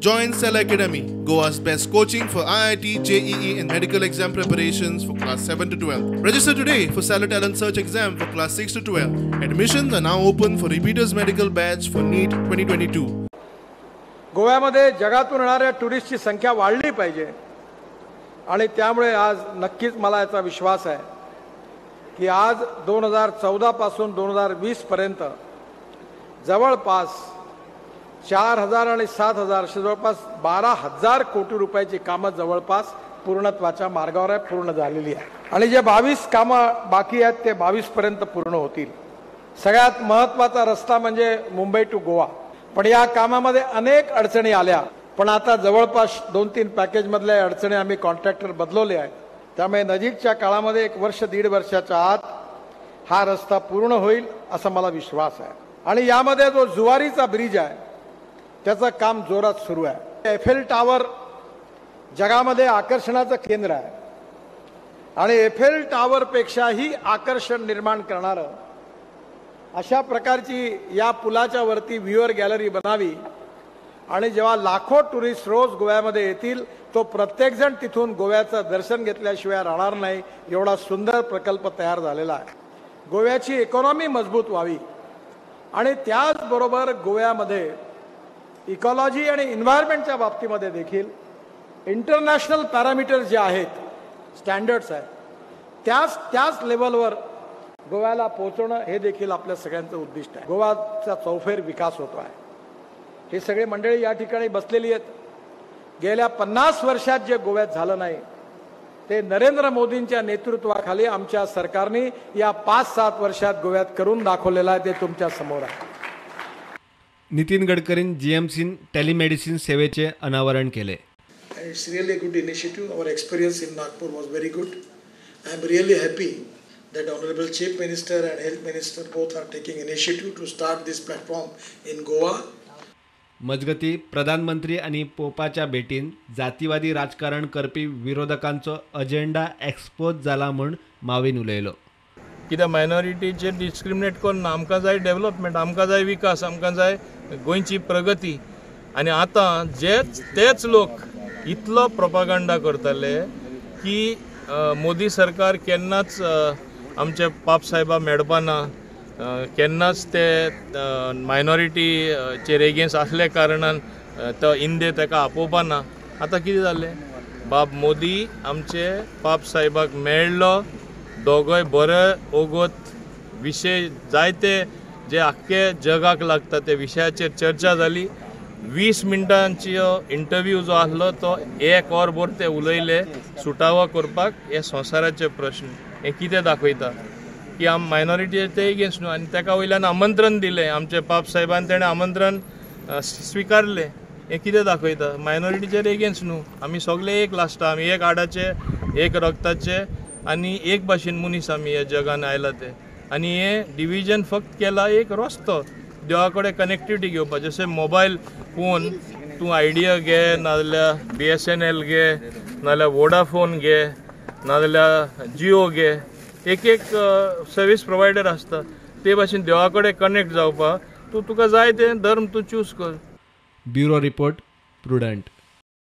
Join Cell Academy, Goa's best coaching for IIT, JEE and medical exam preparations for class 7 to 12. Register today for Cell Talent Search exam for class 6 to 12. Admissions are now open for repeaters medical batch for NEET 2022. गोव्यामध्ये जगातून येणाऱ्या टुरिस्टची संख्या वाढली पाहिजे आणि त्यामुळे आज नक्कीच मला याचा विश्वास आहे की आज 2014 पासून 2020 पर्यंत जवळपास 4000 आणि 7000 अशी जवळपास 12000 कोटी रुपयाची कामं जवळपास पूर्णत्वाच्या मार्गावर आहे, पूर्ण झालेली आहे आणि जे 22 कामं बाकी आहेत ते 22 पर्यंत पूर्ण होतील. सगळ्यात महत्त्वाचा रस्ता म्हणजे मुंबई टू गोवा. पण या कामामध्ये अनेक अडचणी आल्या, पण आता जवळपास 2-3 पॅकेज मधल्या अडचणी आम्ही कॉन्ट्रॅक्टर बदलवले आहेत. त्यामुळे नजीकच्या काळामध्ये 1 वर्ष 1.5 वर्षाच्या आत हा रस्ता पूर्ण होईल असा मला विश्वास आहे. आणि यामध्ये जो जुवारीचा ब्रिज आहे त्याचं काम जोरात सुरू आहे. एफेल टॉवर जगामध्ये आकर्षणाचं केंद्र आहे आणि एफेल टॉवर पेक्षाही आकर्षण निर्माण करणारं अशा प्रकारची या पुलाच्या वरती व्ह्यूअर गॅलरी बनावी आणि जेव्हा लाखो टुरिस्ट रोज गोव्यामध्ये येतील तो प्रत्येकजण तिथून गोव्याचं दर्शन घेतल्याशिवाय राहणार नाही, एवढा सुंदर प्रकल्प तयार झालेला आहे. गोव्याची इकॉनॉमी मजबूत व्हावी आणि त्याचबरोबर गोव्यामध्ये इकॉलॉजी आणि एन्व्हायरमेंटच्या बाबतीमध्ये देखील इंटरनॅशनल पॅरामीटर्स जे आहेत, स्टँडर्ड्स आहेत, त्याच लेवलवर गोव्याला पोहोचवणं हे देखील आपल्या सगळ्यांचं उद्दिष्ट आहे. गोव्याचा चौफेर विकास होतो आहे. हे सगळे मंडळी या ठिकाणी बसलेली आहेत. गेल्या 50 वर्षात जे गोव्यात झालं नाही ते नरेंद्र मोदींच्या नेतृत्वाखाली आमच्या सरकारने या 5-7 वर्षात गोव्यात करून दाखवलेलं आहे, ते तुमच्या समोर आहे. नितीन गडकरींनी जीएमसी टेलिमेडिसिन सेवेचे अनावरण केले. It's really a good initiative. Our experience in Nagpur was very good. I am really happy that Honorable Chief Minister and Health Minister both are taking initiative to start this platform in Goa. मजगती प्रधानमंत्री आणि पोपाच्या भेटीन जातीवादी राजकारण करपी विरोधकांचो agenda expose जाला म्हूण Maven उलयलो. कित्याक मायनॉरिटीचे discriminate करून आमकां जाय डेव्हलपमेंट, आमकां जाय विकास, आमकां जाय गोंयची प्रगती. आनी आतां तेच लोक इतलो प्रोपागंडा करताले की मोदी सरकार केन्नाच आमचे पाप साहेबा मेळपाना, केन्नाच ते मायनॉरिटीचेर एगेन्स्ट असल्या कारणान तो इंदे ताका आपोवपाना. आतां कितें जालें, बाब मोदी आमचे पाप साहेबाक मेळ्ळो, दोगोय बरे ओगोत विशय जायते जे आख्खे जगाक लागता ते विशयाचेर चर्चा जाली. 20 मिनटांचो इंटरव्यू जो आसलो तो 1 वर भर ते उलयले सुटावो करपाक हे संवसाराचे प्रश्न. हे कितें दाखयता की आम मायनॉरिटी ते एगेन्स्ट न्हू. आनी ताका वयल्यान आमंत्रण दिलें आमचे पाप साहेबान, तेणें आमंत्रण स्विकारलें. हे कितें दाखयता, मायनॉरिटीचेर एगेन्स्ट न्हू. आमी सगळे एक लास्टा, आमी एक हाडाचे, एक रक्ताचे आनी एक भाशेन मनीस आमी ह्या जगान आयला ते. आनी हे डिविजन फक्त केला एक रस्तो देवा कडेन कनेक्टिविटी घेवपाक. जशें मोबायल फोन तूं आयडिया घे, नाजाल्यार BSNL घे, नाजाल्यार वोडाफोन घे, नाजाल्यार जियो घे, एक सर्वीस प्रोवायडर आसता. ते भाशेन देवा कडेन कनेक्ट जावपाक तुका जाय तें धर्म तूं चूज कर. Bureau report, prudent.